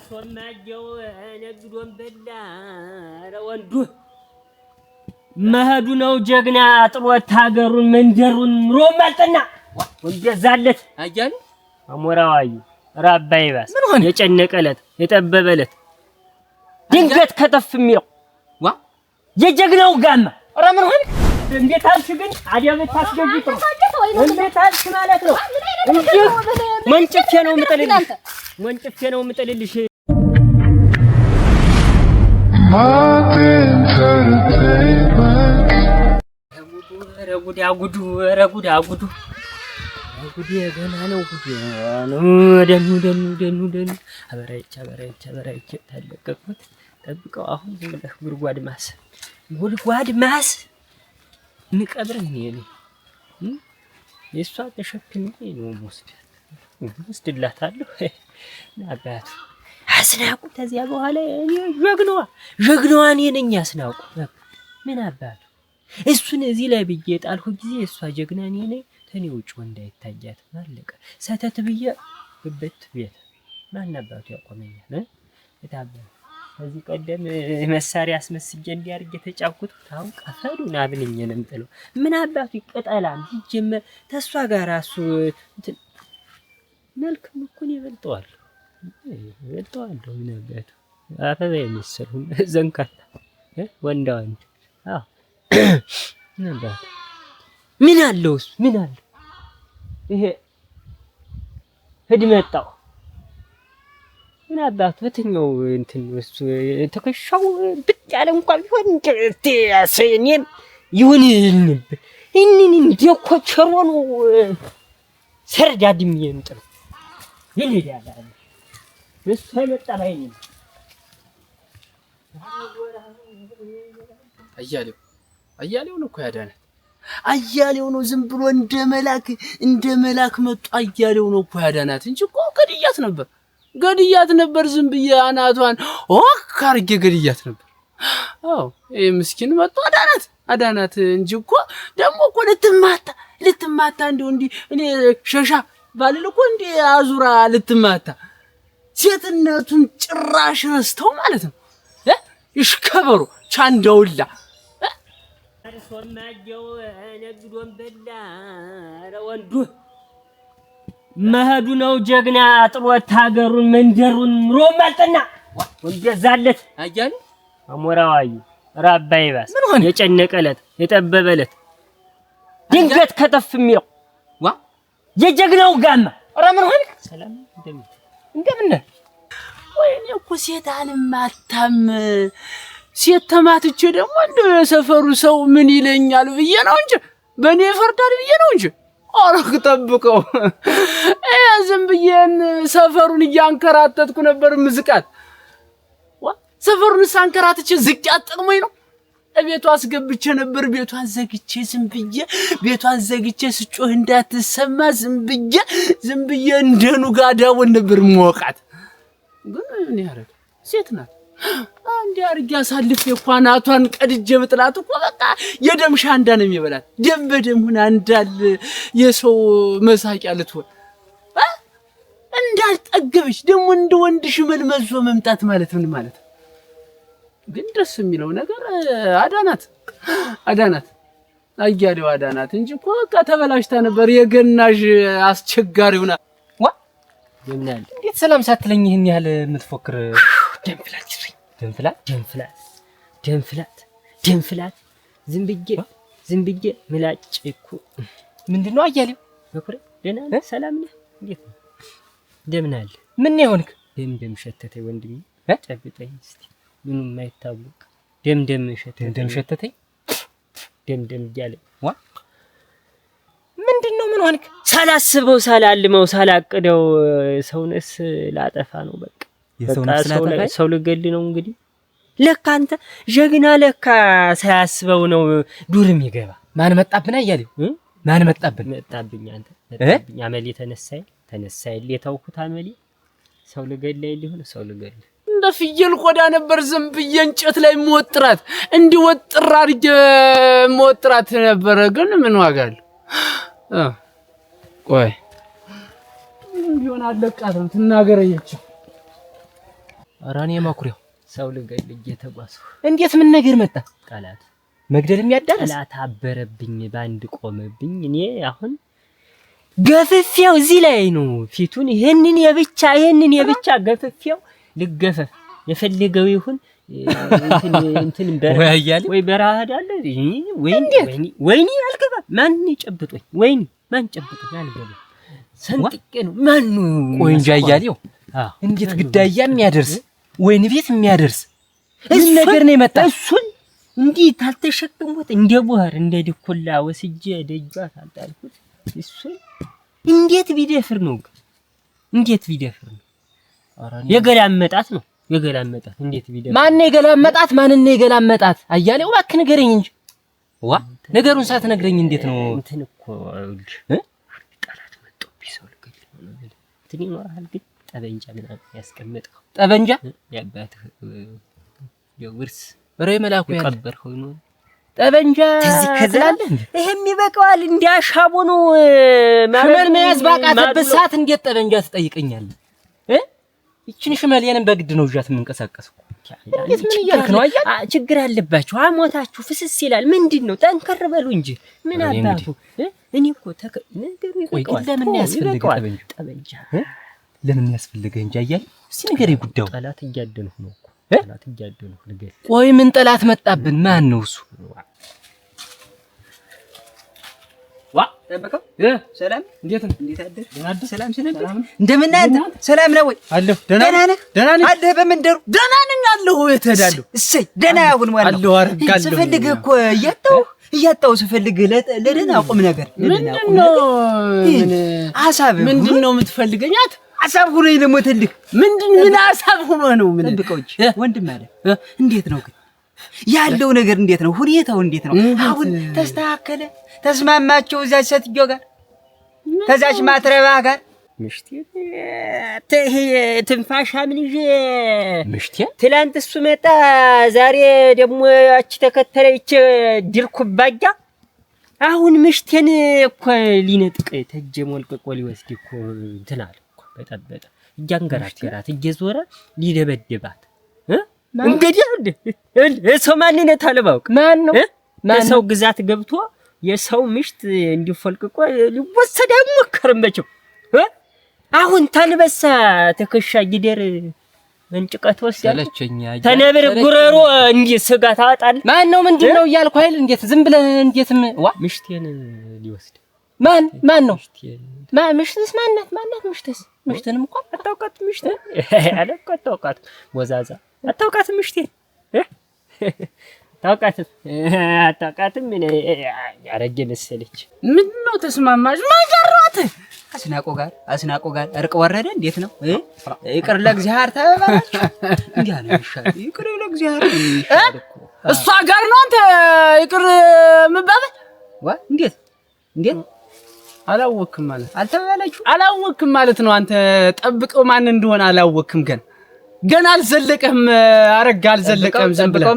ሶማጀው ነግዶን በላ ወንዱ መሄዱ ነው ጀግና ጥሎት ሀገሩን መንደሩን ሮማልጠና ወንጀዛለት አያሉ አሞራዋዩ ራባይ ባስ የጨነቀለት የጠበበለት ድንገት ከተፍሚው ዋ የጀግናው ጋማ ኧረ ምን ሆነ እንዴት አልሽ ግን አዲያ በታስገጅት ነው እንዴት አልሽ ማለት ነው እንዴ መንጭፌ ነው ምጥልልሽ ረጉድ ገና ነው ደኑ አበራይቻ ታለቀቁት ጠብቀው አሁን ዝምብለህ ጉድጓድ ማስ ንቀብረኝ ነው የሷ ተሸክሜ ነው ወስድላታለሁ ናባቱ አስናቁ ተዚያ በኋላ ጀግናዋ እኔ ነኝ አስናቁ ምን አባቱ እሱን እዚህ ላይ ብዬ ጣልኩ ጊዜ እሷ ጀግና እኔ ነኝ ተኔ ውጭ ወንድ አይታያት ማለቀ ሰተት ብዬ ግበት ቤት ማን አባቱ ያቆመኛል እታባ ከዚህ ቀደም መሳሪያ አስመስጀ እንዲያርግ የተጫኩት ታው ቀፈዱና አብልኝንም ጥለው ምን አባቱ ይቀጣላም ሲጀመር ተሷ ጋር እሱ መልክም እኮ ነው ይበልጠዋል ምን አባቱ አፈዛ የሚሰሩ ዘንካታ ወንዳውንድ አዎ ምን አለው ይሄ ህድመጣው ምን አባቱ በትኛው እንትን እሱ ተከሻው ብቅ ያለ እንኳን ቢሆን ያሰየኔም ይሁንልኝ እንደኮ ቸሮ ነው ሰርዳድም ይንጥር ይልዳል እሱ አይመጣ ባይኔ አያሌው ነው እኮ ያዳናት አያሌው ነው ዝም ብሎ እንደ መላክ መጣ አያሌው ነው እኮ ያዳናት እንጂ እኮ ገድያት ነበር ዝም ብዬ አናቷን አርጌ ገድያት ነበር አዎ ይሄ ምስኪን መጣ አዳናት እንጂ እኮ ደሞ እኮ ልትማታ እንደው እንዲ እኔ ሸሻ ባልል እኮ እንዲ አዙራ ልትማታ ሴትነቱን ጭራሽ ረስተው ማለት ነው ይሽከበሩ ቻንዳውላ ሶማጀው ነግዶን በላ ወንዱ መሄዱ ነው ጀግና ጥሎት ሀገሩን መንደሩን ሮማልጠና ወንጀዛለት አያሉ አሞራዋዩ ራባይ ባስ የጨነቀለት የጠበበለት ድንገት ከተፍሚው ዋ የጀግናው ጋማ ኧረ ምን ሆነ ሰላም እንደምን ወይኔ እኮ ሴት አልማታም ሴት ተማትቼ ደግሞ እንደ ሰፈሩ ሰው ምን ይለኛል ብዬ ነው እንጂ በኔ ፈርዳል ብዬ ነው እንጂ አረክ ጠብቀው ዝም ብዬን ሰፈሩን እያንከራተትኩ ነበር ምዝቃት ሰፈሩን ሳንከራተች ዝቅ ያጠቅመኝ ነው ቤቷ አስገብቼ ነበር ቤቷን ዘግቼ ቤቷን ዘግቼ ስጮህ እንዳትሰማ ዝም ብዬ እንደኑ ጋዳውን ነበር ሞቃት ግን እኔ ያረክ ሴት ናት አንዴ አርጋ ሳልፍ የኳናቷን ቀድጄ ብጥላት እኮ በቃ የደም ሻንዳ ነው የሚበላት ደም በደም ሆነ እንዳል የሰው መሳቂያ ልትሆን እንዳልጠገበች ደግሞ እንደ ወንድ ሽመል መዞ መምጣት ማለት ምን ማለት ግን ደስ የሚለው ነገር አዳናት አያሌው አዳናት እንጂ እኮ በቃ ተበላሽታ ነበር የገናሽ አስቸጋሪውና የምናል እንዴት ሰላም ሳትለኝ ይሄን ያህል የምትፎክር ደንፍላት ዝም ብዬ ምላጭ እኮ ምንድነው አያሌው በኩሬ ደህና ነህ ሰላም ነህ እንዴት ነው ደምን አለ ምን ይሆንክ ደም ሸተተኝ ወንድሜ ጨብጠኝ እስቲ ምንም የማይታወቅ ደም ሸተተኝ ደም እያለ ዋ ምንድነው ምን ሆንክ ሳላስበው ሳላልመው ሳላቅደው ሰውነስ ላጠፋ ነው በቃ ሰው ልገል ነው እንግዲህ ለካ አንተ ጀግና ለካ ሳያስበው ነው ዱር የሚገባ ማን መጣብና አያሌው ማን መጣብኝ አንተ መጣብኝ አመሌ ተነሳይ ለታውኩት አመሌ ሰው ልገል ሊሆን ሰው ልገል እንደ ፍየል ቆዳ ነበር ዝም ብዬ እንጨት ላይ ሞጥራት እንዲወጥራ አርጀ ሞጥራት ነበር ግን ምን ዋጋ አለው ቆይ ቢሆን አለቃት ትናገረየች ኧረ እኔ መኩሪያው ሰው ልገል እየተጓዝኩ እንዴት ምን ነገር መጣ? ጠላት መግደልም ያዳርስ ጠላት አበረብኝ ባንድ ቆመብኝ። እኔ አሁን ገፍፌው እዚህ ላይ ነው ፊቱን ይሄንን የብቻ ገፍፌው ልገፈፍ የፈለገው ይሁን እንትን ወይ በረሃ ዳለ ወይኔ አልገባ ማን ይጨብጦኝ ማን ጨብጦኝ አልገባ ሰንጥቄ ነው ማን ቆንጆ አያሌው እንዴት ግዳያ የሚያደርስ ወይን ቤት የሚያደርስ ምን ነገር ነው የመጣ እሱን እንዲህ ታልተሸክሞት እንደ ቧር እንደ ድኩላ ወስጄ ደጇ ታጣልኩት እሱን እንዴት ቢደፍር ነው የገላመጣት ነው እንዴት ቢደፍር ማን የገላመጣት የገላመጣት አያሌው እባክህ ንገረኝ እንጂ ዋ ነገሩን ሳትነግረኝ እንዴት ነው እንትን እኮ ጠላት መጥቶ ቢሰው ልገል ነው እንትን ይኖርሃል ግን ጠበንጃ ምናምን ያስቀመጥከው ጠበንጃ ያባትህ የውርስ በረይ መላኩ ያቀበርከው ነው ጠበንጃ ከዛለ ይሄም ይበቃዋል እንዲያሻቦ ነው ሽመል መያዝ ባቃተበት ሰዓት እንዴት ጠበንጃ ትጠይቀኛለህ ይችን ሽመልየንም በግድ ነው እጃት የምንቀሳቀሰው እንዴት ምን እያልክ ነው አያ ችግር አለባችሁ አሞታችሁ ፍስስ ይላል ምንድነው ጠንከር በሉ እንጂ ምን አባቱ እኔ እኮ ነገሩ ይበቃዋል ለምን ያስፈልጋል ጠበንጃ ለምን ያስፈልገህ እንጂ አያል እስቲ ንገረኝ ጉዳዩ ጠላት እያደነው ነው ጠላት እያደነው ንገር ቆይ ምን ጠላት መጣብን ማን ነው እሱ ጠበቀው ሰላም እንዴት አደር ሰላም ሰነብ እንደምን አንተ ሰላም ነው ወይ አለሁ ደህና ነህ አለህ በመንደሩ ደህና ነኝ አለሁ እተዳለሁ እሰይ ደህና ያሁን ማለት አለሁ አረጋለሁ ስፈልግ እኮ እያጣው ስፈልግ ለደህና ቁም ነገር ምንድነው ሐሳብ ምንድነው የምትፈልገኛት ሐሳብ ሆኖ ለሞተልህ ምን ሐሳብ ሆኖ ነው ምን ጠብቀው ወንድም አለ እንዴት ነው ግን ያለው ነገር እንዴት ነው ሁኔታው እንዴት ነው አሁን ተስተካከለ ተስማማቸው እዛች ሴትዮ ጋር ከዛች ማትረባ ጋር ምሽቴ ተህ ትንፋሻ ምን ይዤ ምሽቴ ትላንት እሱ መጣ ዛሬ ደግሞ አቺ ተከተለች ድርኩባጃ አሁን ምሽቴን እኮ ሊነጥቅ ተጀሞልቆ ሊወስድ እኮ እንትናል እኮ በጠበጠ እያንገራገራት እየዞረ ሊደበድባት እንግዲህ ሰው ማንነት አለባውቅ ማን ነው ሰው ግዛት ገብቶ የሰው ምሽት እንዲፈልቅቆ ሊወሰድ አይሞከርም መቼም አሁን ታንበሳ ተከሻ ጊደር እንጭቀት ወስዳለች ተነብር ጉረሮ እንጂ ስጋ ታወጣል ማን ነው ምንድነው እያልኩ አይል እንዴት ዝም ብለን እንዴትም ዋ ምሽቴን ሊወስድ ማን ነው ምሽትስ ማናት ምሽትንም እኮ አታውቃት ምሽቴን አለቆ አታውቃት ወዛዛ አታውቃት ምሽቴን አታውቃትም ምን ያረጀ መሰለች ምንድነው ተስማማሽ ማጀራት አስናቆ ጋር እርቅ ወረደ እንዴት ነው ይቅር ለእግዚአብሔር ተባባች እንዴ ይሻል ይቅር ለእግዚአብሔር እሷ ጋር ነው አንተ ይቅር መባባል ዋ እንዴት አላወክም ማለት አልተባባላችሁ አላወክም ማለት ነው አንተ ጠብቀው ማን እንደሆነ አላወክም ገና አልዘለቀም አረጋ አልዘለቀም ዝም ብለህ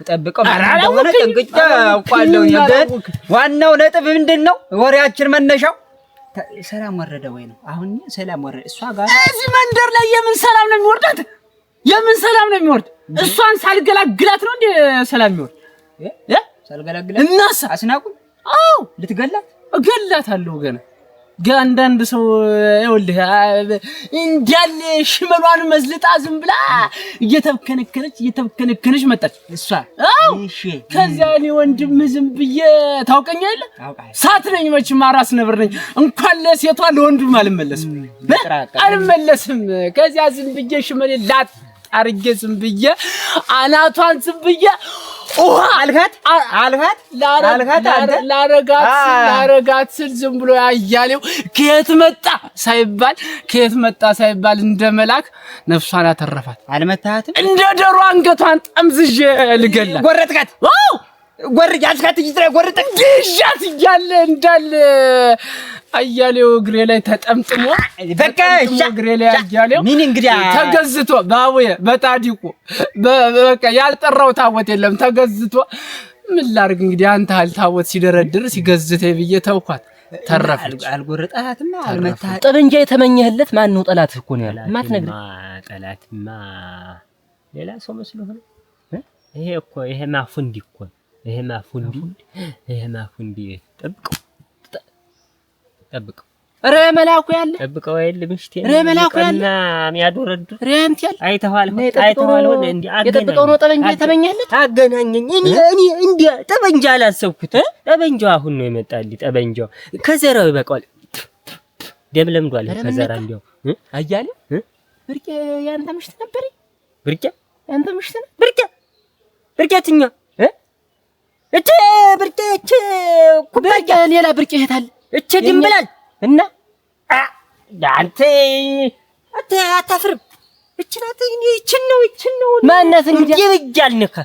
ጠብቀው ማለት ነው ጠንቅጫ አውቃለሁ ይገድ ዋናው ነጥብ ምንድነው ወሬያችን መነሻው ሰላም ወረደ ወይ ነው አሁን ሰላም ወረደ እሷ ጋር እዚህ መንደር ላይ የምን ሰላም ነው የሚወርድ እሷን ሳልገላግላት ነው እንዴ ሰላም የሚወርድ ሳልገላግላት እናሳ አስናቁ አው ልትገላት እገላታለሁ ገና አንዳንድ ሰው ይኸውልህ እንዲያል ሽመሏን መዝልጣ ዝም ብላ እየተብከነከነች መጣች እሷ እሺ ከዚያ እኔ ወንድም ዝም ብዬ ታውቀኛለህ ሳት ነኝ መቼም አራስ ነብር ነኝ እንኳን ለሴቷ ለወንዱም አልመለስም ከዚያ ዝም ብዬ ሽመሌ ላጥ አርጌ ዝም ብዬ አናቷን ዝም ብዬ አልካት ላረጋት ስል ዝም ብሎ ያያሌው ከየት መጣ ሳይባል እንደመላክ ነፍሷን አተረፋት አልመታሃትም እንደ ዶሮ አንገቷን ጠምዝዤ ልገላት ጎረጥካት ያልካት ጎረጥክ ግዣት እያለ እንዳለ አያሌው እግሬ ላይ ተጠምጥሞ በቃ እግሬ ላይ አያሌው ምን እንግዲህ ተገዝቶ ባቡዬ በታዲቁ በቃ ያልጠራው ታወት የለም ተገዝቶ ምን ላርግ እንግዲህ አንተ አልታወት ሲደረድር ሲገዝተኝ ብዬ ተውኳት ተረፈች። አልጎረጣትማ አልመታህ። ጠበንጃ የተመኘህለት ማን ነው? ጠላትህ እኮ ነው ያለው። ማትነግረኝ ጠላትማ ሌላ ሰው መስሎህ ነው? ይሄ እኮ ይሄ ማፉንዲ እኮ ይሄ ማፉንዲ ጠብቀው ኧረ መላኩ ያለ ጠብቀው አይደል ምሽቴ ኧረ መላኩ ያለ የሚያዶረዱ ሪያንት ያለ አይተዋል ሆነ እንዴ የጠብቀው ነው ጠበንጃ የተመኘህለት አገናኘኝ እኔ እንዴ ጠበንጃ አላሰብኩት ጠበንጃው አሁን ነው የመጣልኝ ጠበንጃው ከዘራው ይበቃል ደም ለምዷል ከዘራ እንዴው አያለ ብርቄ ያንተ ምሽት ነበር ብርቄ ያንተ ምሽት ብርቄትኛ እቺ ብርቄች ብርቄ ሌላ ብርቄ እህታል እቺ ድምብላል እና አንተ አታፍርም? እቺን ነው ማናት እንግዲህ ይብጃልነካ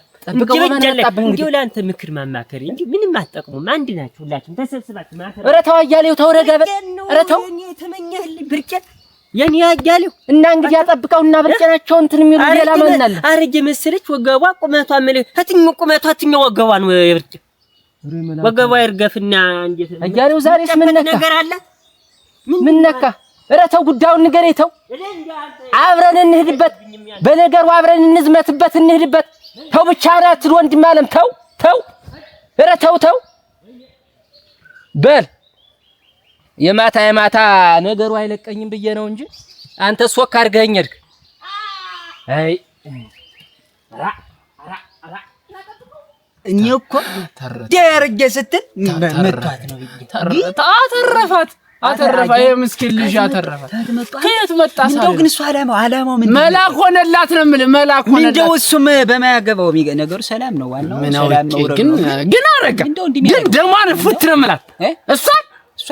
እንዴው ለአንተ ምክር ማማከር እንጂ ምንም አትጠቅሙም። አንድ ናችሁ ሁላችሁም ተሰብስባችሁ ማከር። ኧረ ተው አያሌው ተው ረጋ በል። ኧረ ተው ተመኛለህ ብርቄት የኔ አያሌው እና እንግዲህ አጠብቀውና ብርቄናቸው እንትን የሚሉ ሌላ ማን አለ? አረጀ መሰለች ወገቧ ቁመቷ አትኛው ወገቧ ነው የብርቄ ወገቧ ይርገፍና እንዴት አያሌው ዛሬስ ምን ነገር አለ? ምን ነካ? ኧረ ተው ጉዳዩን ንገረኝ። ተው አብረን እንሂድበት፣ በነገሩ አብረን እንዝመትበት፣ እንሂድበት። ተው ብቻ ናት ወንድም አለም ተው ኧረ ተው በል የማታ ነገሩ አይለቀኝም ብዬ ነው እንጂ አንተ ሶክ አድርገኸኝ ሄድክ። አይ እኔ እኮ ደርጌ ስትል መቷት ነው አተረፋ ይሄ ምስኪን ልጅ አተረፋት። ከየት መጣ ሳለ እንደው ግን እሱ አላማው ምን መላክ ሆነላት ነው የምልህ። መላክ ሆነላት እንደው እሱም በማያገባው ነገሩ ሰላም ነው ዋናው ሰላም ነው። ግን አረጋ ግን ደማን ፍት ነው የምላት እሷን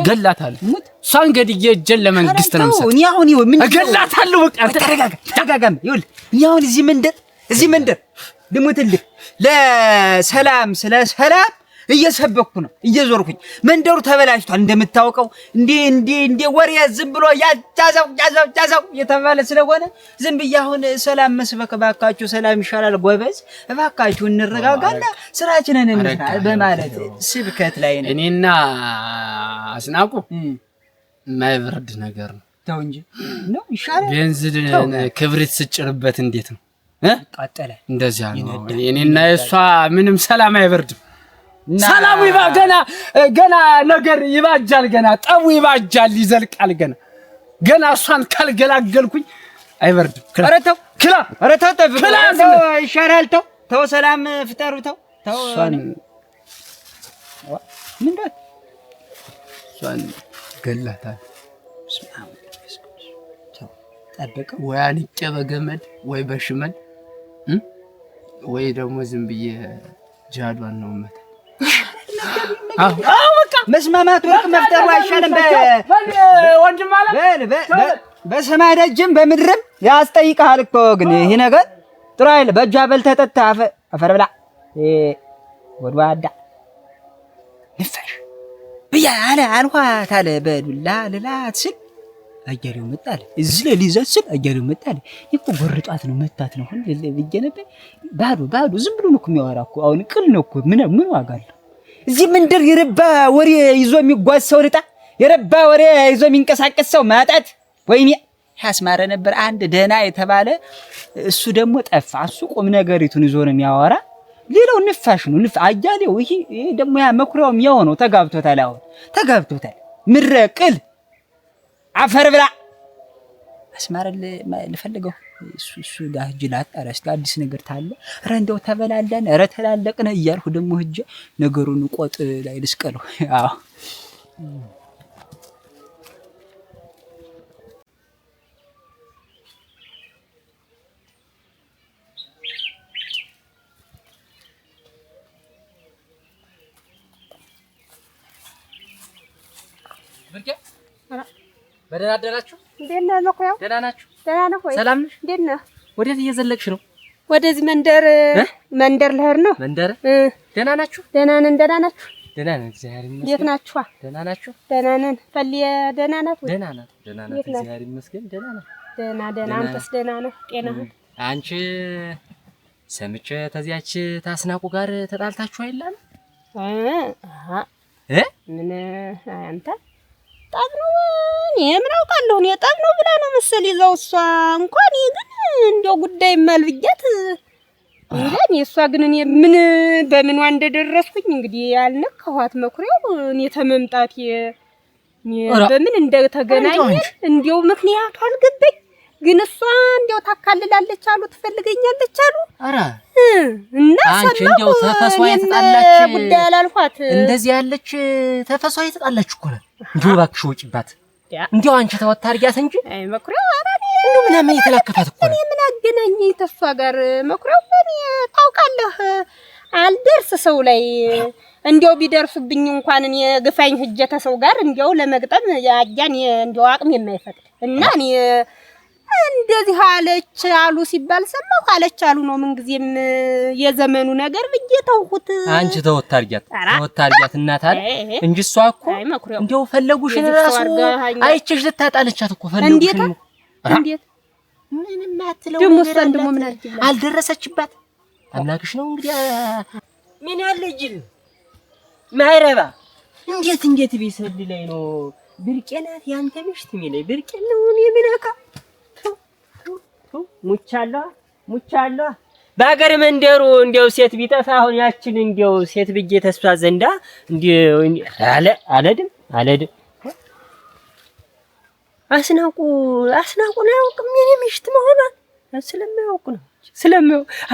ገላታለሁ። እሷን ገድዬ እጄን ለመንግስት ነው የምሰጥ። እኔ አሁን ይኸው ምን ገላታለሁ። በቃ ተረጋጋ። ይኸውልህ እኔ አሁን እዚህ መንደር ልሙትልህ ለሰላም ስለ ሰላም እየሰበኩ ነው እየዞርኩኝ። መንደሩ ተበላሽቷል እንደምታውቀው። እንዴ ወሬ ዝም ብሎ ያዛው የተባለ ስለሆነ ዝም ብዬ አሁን ሰላም መስበክ እባካችሁ ሰላም ይሻላል ጎበዝ እባካችሁ እንረጋጋና ስራችንን እንስራ በማለት ስብከት ላይ ነን። እኔና አስናቁ ማይብርድ ነገር ነው። ተው እንጂ ነው ይሻላል። ቤንዚን ክብሪት ስጭርበት እንዴት ነው ቃጠለ። እንደዚያ ነው። እኔና እሷ ምንም ሰላም አይበርድም። ሰላም ገና ነገር ይባጃል። ገና ጠቡ ይባጃል ይዘልቃል። ገና እሷን ካልገላገልኩኝ አይበርድም። ኧረ ተው ይሻላል። ተው ሰላም ፍጠሩ። ተው ምንድን እሷን ገላታል። ጠብቀው ወይ አንቄ በገመድ ወይ በሽመል ወይ ደግሞ ዝም ብዬ ጃዷን ነው መታ። በቃ መስማማት ወርቅ መፍጠሩ አይሻልም? ወንድም አለ በሰማይ በምድርም ያስጠይቅሃል እኮ። ግን ይሄ ነገር ጥሩ አይደል። በእጇ በልተህ ጠጥተህ አፈር ብላ ወድዋዳ ንፋሽ ብያ አልኋት አለ በዱላ ልላት ስል አያሌው መጣለ። እዚህ ለሊዛት ስል አያሌው መጣለ። ይቆ ጎርጧት ነው መታት ነው ሁሉ ልጅ ነበር። ባዶ ዝም ብሎ ነው የሚያወራ እኮ። አሁን ቅል ነው እኮ ምን ዋጋ አለው? እዚህ መንደር የረባ ወሬ ይዞ የሚጓዝ ሰው ልጣ፣ የረባ ወሬ ይዞ የሚንቀሳቀስ ሰው ማጣት። ወይኔ ያስማረ ነበር አንድ ደህና የተባለ እሱ ደግሞ ጠፋ። እሱ ቁም ነገሪቱን ይዞ ነው የሚያወራ። ሌላው ንፋሽ ነው አያሌው። ይሄ ደግሞ ያ መኩሪያውም ያው ነው። ተጋብቶታል። አሁን ተጋብቶታል። ምረቅል አፈር ብላ አስማረ ልፈልገው እሱ ጋር ጅላት አረስታ አዲስ ነገር ታለ ረንደው ተበላለን ረተላለቅነ እያልሁ ደግሞ ህጀ ነገሩን ቆጥ ላይ ልስቀለው። አዎ ብርቄ በደህና አደራችሁ? እንዴት ነህ መኩሪያው? ደህና ናችሁ? ደህና ነህ ወይ? ሰላም ነሽ? እንዴት ነህ? ወዴት እየዘለቅሽ ነው? ወደዚህ መንደር ልሄድ ነው። መንደር? ደህና ናችሁ? ደህና ነን። ደህና ናችሁ? ደህና ነን እግዚአብሔር ይመስገን። እንዴት ናችሁ? ደህና ናችሁ? ደህና ነን። ፈልየ ደህና ናት ወይ? ደህና ናት እግዚአብሔር ይመስገን። ደህና ናት። ደህና አንተስ ደህና ነህ? ጤናህን? አንቺ ሰምቼ ተዚያች ታስናቁ ጋር ተጣልታችሁ አይደለም? ምን አንተ ጠብ ነው እኔ ምን አውቃለሁ እኔ ጠብ ነው ብላ ነው መሰል ይዘው እሷ እንኳን ግን እንደው ጉዳይ ማልብያት እንዴ እሷ ግን እኔ ምን በምንዋ እንደደረስኩኝ እንግዲህ ያልነካኋት መኩሪያው እኔ ተመምጣት በምን እንደተገናኘን እንደው ምክንያቱ አልገባኝ ግን እሷ እንደው ታካልላለች አሉ ትፈልገኛለች አሉ አራ እና አንቺ እንደው ተፈሷ የተጣላች ጉዳይ አላልኳት እንደዚህ ያለች ተፈሷ የተጣላች እኮ ነው እንደው እባክሽ ወጪባት እንደው አንቺ ተወት አድርጊያት እንጂ አይ መኩሪያው አራኔ እንደው ምናምን የተላከፋት እኮ ነው ምን አገናኘኝ ተሷ ጋር መኩሪያው እኔ ታውቃለህ አልደርስ ሰው ላይ እንደው ቢደርሱብኝ እንኳን እኔ ግፋኝ ህጀተ ሰው ጋር እንደው ለመግጠም ያጃን እንደው አቅም የማይፈቅድ እና እኔ እንደዚህ አለች አሉ ሲባል ሰማሁ አለች አሉ ነው ምን ጊዜም የዘመኑ ነገር ብዬ ተውኩት አንቺ ተወት አድርጊያት እናት አለ እንጂ እሷ እኮ እንደው ፈለጉሽን ራሱ አይቼሽ ልታጣለቻት እኮ ፈለጉሽን እንዴት ምንም አትለው ደግሞ ምን አልደረሰችባት አምላክሽ ነው እንግዲህ ምን ያለ ጅል ማይረባ እንዴት ቢሰድ ላይ ነው ብርቄናት ያንተ ምሽት ሚለኝ ብርቄን ነው እኔ ምነካ ሙቻለሁ በአገር መንደሩ እንደው ሴት ቢጠፋ አሁን ያችን እንደው ሴት ብዬ ተስፋ ዘንዳ እንደው አለድም አስናቁ ነው ያውቅም የኔ ምሽት መሆኗን ስለማያውቅ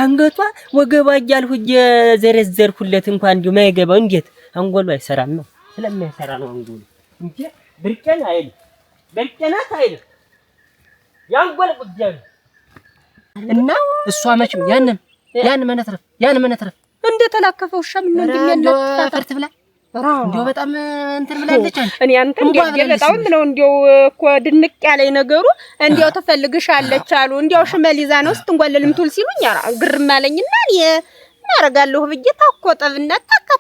አንገቷ ወገቧ እያልሁ እየዘረዘርኩለት እንኳን እንደው ማይገባው እንዴት አንጎሉ አይሰራም ነው ስለማይሰራ ነው አንጎሉ እንጂ ብርቄናት አይደል ያንጎል ጉዳይ እና እሷ መቼም ያን መነትረፍ እንደተላከፈው ሻም እንደሚያለት ፈርት ብላ እንደው በጣም እንትን ብላለች እኔ አንተ እንደው በጣም ነው እንደው እኮ ድንቅ ያለኝ ነገሩ እንደው ተፈልግሻለች አሉ እንደው ሽመሊዛ ነው ስትንጓለልም ቱል ሲሉኝ አራ ግርም አለኝና እኔ ያረጋለሁ ብዬ ታቆጠብና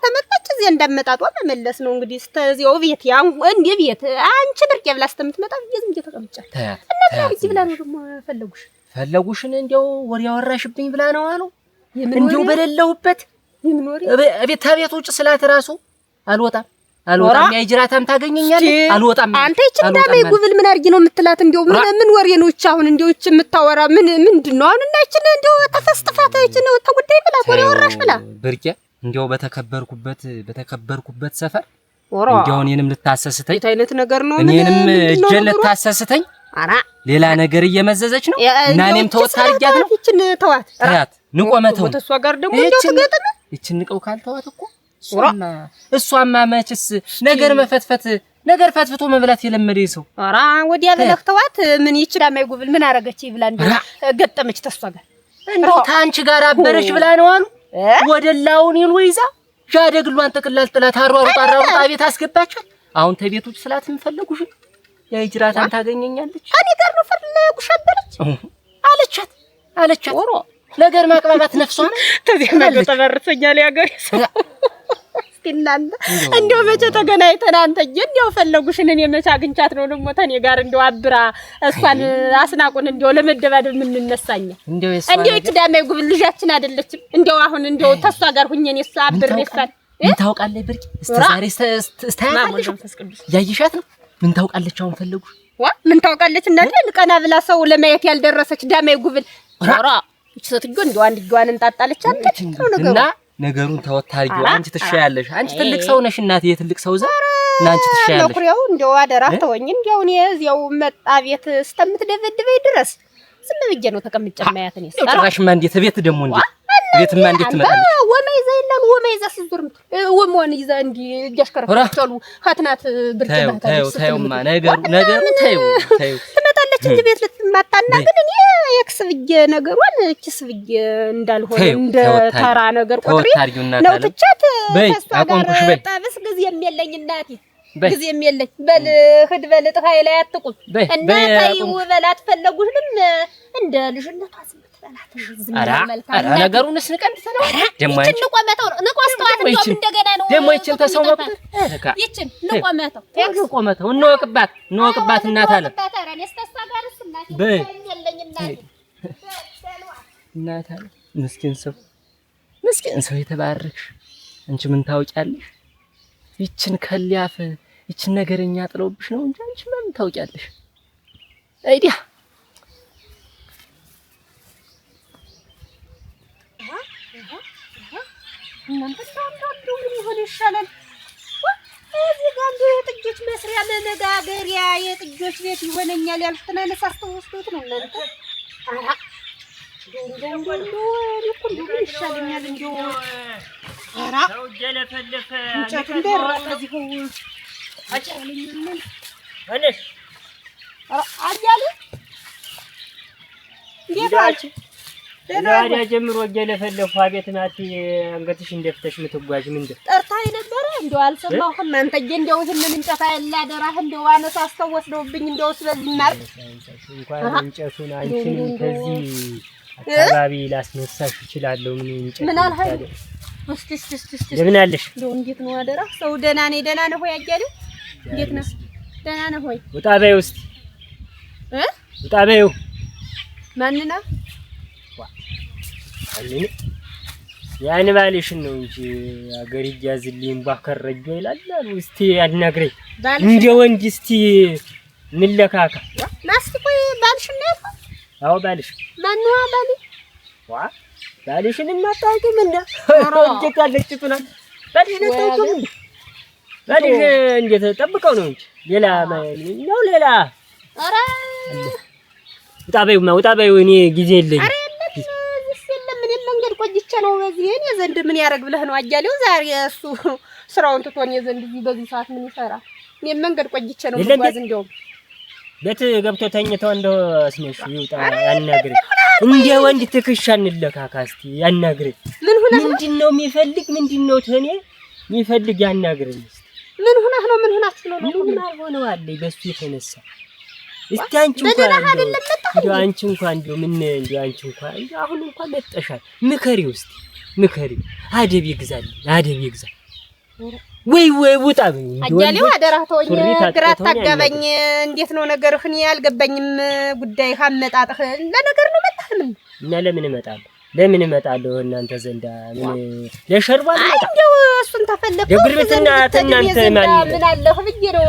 ተመጣች እዚህ እንደመጣጧ መመለስ ነው እንግዲህ ስተዚው ቤት ያን እንዴ ቤት አንቺ ብርቄ ብላ ስተምትመጣ ዝም እየተቀምጫለሁ እና እዚህ ብላ ነው ደግሞ ፈለጉሽን እንደው ወሬ ያወራሽብኝ ብላ ነው አሉ እንደው በሌለውበት ቤት ውጭ ስላት ራሱ አልወጣም ያይጅራታም ታገኘኛለህ አልወጣም አንተ ይችላል ጉብል ምን አርጊ ነው የምትላት እንደው ምን ወሬ ነው እቺ አሁን እንደው እቺ የምታወራ ምንድነው አሁን እና እቺ እንደው ተፈስተፋታ እቺ ነው ተጉዳይ ብላ ወሬ ወራሽ ብላ ብርቄ እንደው በተከበርኩበት ሰፈር እንደው እኔንም ልታሰስተኝ አይነት ነገር ነው እኔንም እጄን ልታሰስተኝ አራ ሌላ ነገር እየመዘዘች ነው እና እኔም ተወት አድርጊያት ነው እቺን ተዋት ንቆመተው ወተሷ ጋር ደግሞ እንደው ተገጠመ እቺን ንቀው ካልተዋት እኮ እሷማ መችስ ነገር ፈትፍቶ መብላት የለመደ ሰው አራ ወዲያ ብለህ ተዋት ምን ይችላል ማይጉብል ምን አረገች ብላ እንደው ገጠመች ተሷ ጋር እንደው ታንቺ ጋር አበረሽ ብላ ነው አሉ ወደላውን ይልወይዛ ጃደግሏን ተቀላል ጥላት አሯሩጣ ቤት አስገባቻት አሁን ተቤቶች ስላት ምፈልጉሽ ያይጅራታን ታገኘኛለች እኔ ጋር ነው ፈለጉሽ አለቻት ወሮ ነገር ማቅባባት ነፍሷ ነው ተዚህ ነገር ተበርሰኛል ያገር እስኪናንተ እንደው መቼ ተገናኝተን አንተዬ እንደው ፈለጉሽን እኔ መቼ አግኝቻት ነው ደግሞ ተኔ ጋር እንደው አብራ እሷን አስናቁን እንደው ለመደባደብ ምን እንነሳኛ እንደው እቺ ዳማይ ጉብል ልጃችን አይደለችም እንደው አሁን እንደው ተሷ ጋር ሁኜ እኔ እሷ አብሬ እሷን ምን ታውቃለህ ብርቂ እስከዛሬ ስታያለሽ ያይሻት ነው ምን ታውቃለች አሁን ፈለጉሽ ምን ታውቃለች እናቴ ቀና ብላ ሰው ለማየት ያልደረሰች ዳማይ ጉብል ራ እቺ ሰትጆ እንደው አንድ ጓን እንጣጣለች አለች እና ነገሩን ተወታሪው አንቺ ትሻያለሽ አንቺ ትልቅ ሰው ነሽ እናቴ የትልቅ ሰው እና አንቺ ትሻያለሽ መኩሪያው እንደው አደራ ተወኝ እንደው እኔ እዚያው መጣ ቤት ስተምትደበድበኝ ድረስ ዝም ብዬ ነው ተቀምጬ ማያት እኔ ጭራሽማ እንዴት ቤት ደግሞ እንዴ ቤትማ እንዴት ትመጣለች ወማይዛ ይላል ወማይዛ ሲዞር ወማን ይዛ እንዲ እያሽከረከረችሉ ካትናት ብርጭታ ታዩማ ነገሩ ታዩ ትመጣለች እንጂ ቤት ልትማታና ግን እኔ የክስብዬ ነገሩን ክስብዬ እንዳልሆነ እንደ ተራ ነገር ቆጥሪ ነው ትቻት አቆምኩሽ በይ ታብስ ጊዜም የለኝ እናቴ ጊዜም የለኝ በል ሂድ በል ጥፋይ ላይ አትቁም እና ታዩ በላት ፈለጉሽንም እንደ ልጅነቷ ነገሩን እስንቀንተ ነው ደሞ ይችን ንቆመተው ንቆስተዋት እንደው እንደገና ነው ደሞ ይችን ተሰው መቁጠር ይችን ንቆመተው እንወቅባት እናት አለ በይ እናት አለ ምስኪን ሰው የተባረክሽ አንቺ ምን ታውቂያለሽ ይችን ከሊያፍ ይችን ነገረኛ ጥለውብሽ ነው እንጂ አንቺ ምን ታውቂያለሽ? አይዲያ እናንተ ታንታችሁ ምን ይሆን ይሻላል? እዚህ ጋር እንደ የጥጆች መስሪያ መነጋገሪያ የጥጆች ቤት ይሆነኛል ያልኩትን አነሳስተው ወስዶት ነው እናንተ። አራ እንደው ይሻለኛል እንደው አራ ሰው ጀለፈለፈ እንጨት እንደራቀ እዚሁ አጫለኝና አለሽ አያሌ እንዴት አልሽ? ዛሬ ጀምሮ ጀለፈለፈ አቤት ናት አንገትሽ እንደፍተሽ ምትጓዥ ምንድን ጠርታኝ ነበረ እንደው አልሰማሁም። አንተዬ እንደው ይሄንን እንጨት ያላደራህ እንደው አነሳስተው ወስደውብኝ እንደው ስለዚህ ማር እንኳን እንጨቱን አንቺን ከዚህ አካባቢ ላስነሳሽ እችላለሁ። ምን እንጨት ምን አልሀይ እስቲ ለምን አለሽ? እንደው እንዴት ነው አደራ ሰው ደህና ነኝ ደህና ነህ ሆይ አያሌ እንዴት ነህ ደህና ነህ ሆይ ውጣ በይው እስቲ ውጣ በይው ማንና አለኝ ያን ባልሽን ነው እንጂ አገር ይያዝልኝ ባከረጆ ይላል እስቲ አናግረኝ እንደ ወንድ እስቲ እንለካካ ናስቲ ቆይ ባልሽን ነው ያልኩት አዎ ባልሽ ማንዋ ባሊ ባልሽን እናጣቂም እንደ ወንጀካለች ትናል ባልሽን እናጣቂም እንደ ባልሽ እንዴት ተጠብቀው ነው እንጂ ሌላ ነው ሌላ አረ ውጣ በይው እኔ ጊዜ የለኝም። አረ ምን መንገድ ቆይቼ ነው በዚህ እኔ ዘንድ ምን ያረግ ብለህ ነው አያሌው ዛሬ እሱ ስራውን ትቶኝ ዘንድ በዚህ ሰዓት ምን ይሰራ እኔ መንገድ ቆይቼ ነው ባዝ እንደው ቤት ገብቶ ተኝተው እንደው አስነሽ ይውጣ ያናግር እንደ ወንድ ትክሻ እንለካካ እስቲ ያናግር ምንድነው የሚፈልግ ምንድነው ተኔ የሚፈልግ ያናግረኝ እስቲ ምን ሆነህ ነው ምን ሆናችሁ ነው ምን አልሆነው አለኝ በሱ የተነሳ እስቲ አንቺ እንኳን እንደው አንቺ እንኳን እንደው ምን እንደው አንቺ እንኳን እንደው አሁን እንኳን መጠሻል ምከሪው እስቲ ምከሪው አደብ ይግዛል ወይ ውጣ በይ አያሌው አደራህ ተወኝ ግራ ታጋባኝ እንዴት ነው ነገርህ እኔ አልገባኝም ጉዳይ ካመጣጥህ ለነገር ነው መጣህ ምን እና ለምን እመጣለሁ እናንተ ዘንዳ ምን ለሸርባ ነው እንደው እሱን ተፈለኩ የጉርብትና እናንተ ምን አለሁ ብዬ ነው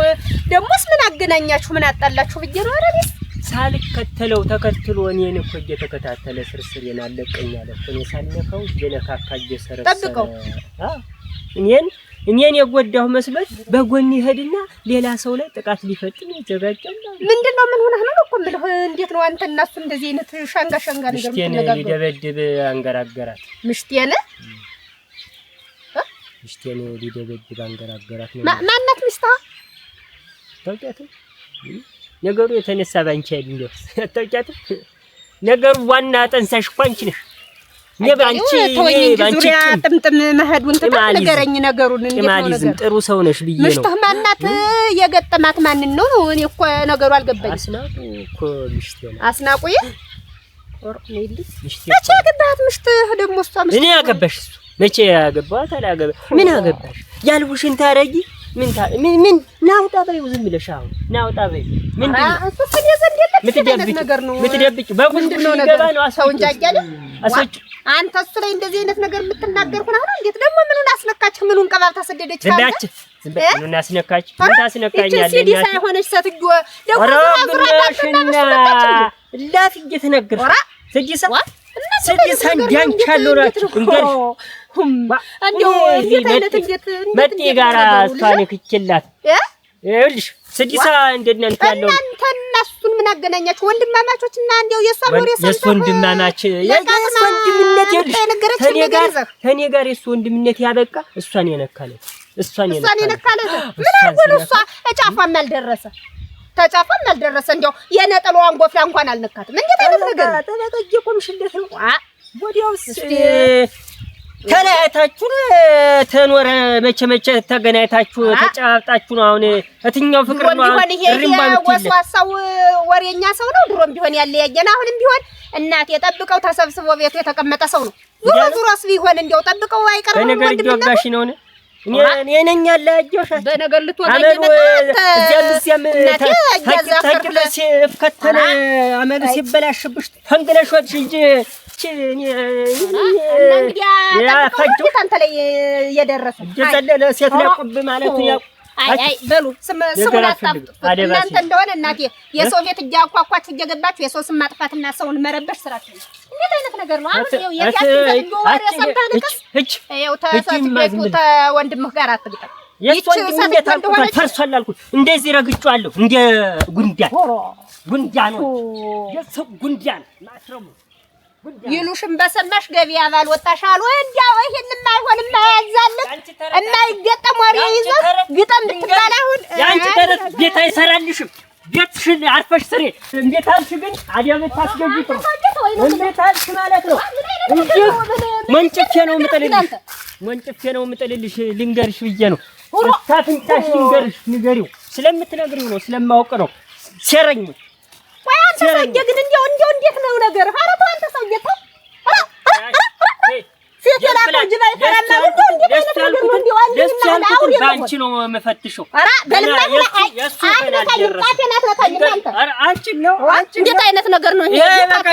ደሞስ ምን አገናኛችሁ ምን አጣላችሁ ብዬ ነው አረቤስ ሳልከተለው ተከትሎ እኔን እኮ እየተከታተለ ስርስሬን አለቀኛለ እኮ እኔ ሳልነካው እየነካካ እየሰረሰ ጠብቀው እኔን የጎዳሁ መስሎት በጎን ይሄድና ሌላ ሰው ላይ ጥቃት ሊፈጽም ይዘጋጃል። ምንድነው ምን ሆነህ ነው እኮ የምልህ እንዴት ነው አንተ እና እሱ እንደዚህ አይነት ሻንጋ ነገር ምትነጋገሩ? ሊደበድብ አንገራገራት ምሽቴን ሊደበድብ አንገራገራት ነው። ማናት ሚስታ ታውቂያት? ነገሩ የተነሳ ባንቺ አይደል ታውቂያት? ነገሩ ዋና ጠንሳሽ እኮ አንቺ ነሽ። ባንቺ ዙሪያ ጥምጥም መሄዱን ተነገረኝ ነገሩን እንዴት ነው ነገር ጥሩ ሰው ነሽ ብዬ ነው። ምሽትህ ማናት የገጠማት ማን ነው? እኔ እኮ ነገሩ አልገባኝም። አስናቁ እኮ ምሽቴ ነው። አስናቁዬ መቼ ያገባሃት ምሽትህ ደግሞ እሷ ምሽት እኔ ያገባሽ እሱ መቼ ያገባሃት አላገባ ምን አገባሽ ያልውሽን ታረጊ ምን ናውጣ በይው ዝም ብለሽ አሁን ናውጣ በይው ምንድነው እሱን የዘንድ የለም ነገር ነው ምትደብቂ በጉንድ ነው ገባ ነው ሰው እንጂ አያለ አሰጭ አንተ እሱ ላይ እንደዚህ አይነት ነገር የምትናገር ሆነ አሁን እንዴት ደግሞ ምኑን አስነካችሁ ምኑን ቀባብ ታሰደደች ታንተ ምኑን አስነካች ምን ታስነካኛለህ ሲዲ ሳይሆነች ሰትጆ ደግሞ ረግነሽና ላፍ እየተነገርሽ ስጂሳ ስጂሳ እንዲያንቻለው ናችሁ እንገርሽ እንደው እንዴት አይነት መጤ ጋራ እሷን ክችላት ይኸውልሽ ስጂሳ እንደናንተ ያለው እናንተና እሱን ምን አገናኛችሁ? ወንድማማቾች እና እንደው የሷ ወሬ የሱ ወንድማማች የጋስ ወንድምነት ይኸውልሽ ከኔ ጋር የሱ ወንድምነት ያበቃ እሷን የነካለት እሷን የነካለት ምን አጎል እሷ እጫፋም አልደረሰ ተጫፋም አልደረሰ እንደው የነጠሏን ጎፍላ እንኳን አልነካትም። እንዴት አይነት ነገር ተነቀየቁምሽለት ነው ወዲያውስ ተለያይታችሁ ተኖረ መቼ ተገናኝታችሁ ተጫጣጣችሁ ነው። አሁን እትኛው ፍቅር ነው? አሁን ይሄ ወስዋሳው ወሬኛ ሰው ነው። ድሮም ቢሆን ያለያየና አሁንም ቢሆን እናት የጠብቀው ተሰብስቦ ቤቱ የተቀመጠ ሰው ነው። ዙሮስ ቢሆን እንደው ጠብቀው አይቀርም። በነገር ይወጋሽ ነው እኔ ነኝ ያላየሁሽ በነገር ልትወጣኝ ከተለ አመሉ ሲበላሽብሽ ፈንግለሽ ወጥሽ እንጂ እኔ አንተ ላይ የደረሰ እየዘለለ ሴት ላይ ቁብ ማለት ያው አይ በሉ ስሙን አጣፍጡ እናንተ እንደሆነ እናቴ የሰው ቤት እያኳኳች እየገባችሁ የሰው ስም ማጥፋትና ሰውን መረበሽ ስራችሁ እንዴት አይነት ነገር ነው? አሁን ይኸው የያዝከው ወሬ ሰምታለህ? ይኸው ተሰጥቶ ወንድምህ ጋር አትግጠም። የወንድም እንዴት አልኩት ፈርሷል አልኩት። እንደዚህ ረግጫለሁ እንደ ጉንዳን ነው የሰው ጉንዳን ማስረሙ ይሉሽም በሰማሽ ገበያ ባልወጣሽ አሉ እንዲያው ይሄንማ አይሆንም ማያዛልክ የማይገጠም ወሬ ይዘህ ግጠም ብትባል አሁን ያንቺ ተረት ቤት አይሰራልሽም። ቤትሽን አርፈሽ ስሪ። እንዴት አልሽ ግን አዲያም ታስገጂት ነው እንዴት አልሽ ማለት ነው እንጂ መንጭፌ ነው የምጥልልሽ ልንገርሽ ብዬ ነው ታፍንታሽ ልንገርሽ ንገሪው ስለምትነግሪው ነው ስለማውቅ ነው ሴረኝ ወይ አንተ ሰውዬ ግን እንዴው እንዴት ነው ነገር? ኧረ ተው አንተ ሰውዬ ተው። ሴት የላከው ጅብ አይፈራም ማለት ነው። በአንቺ ነው የምፈትሸው። ኧረ በልማ እንዴት አይነት ነገር ነው ይሄ? በቃ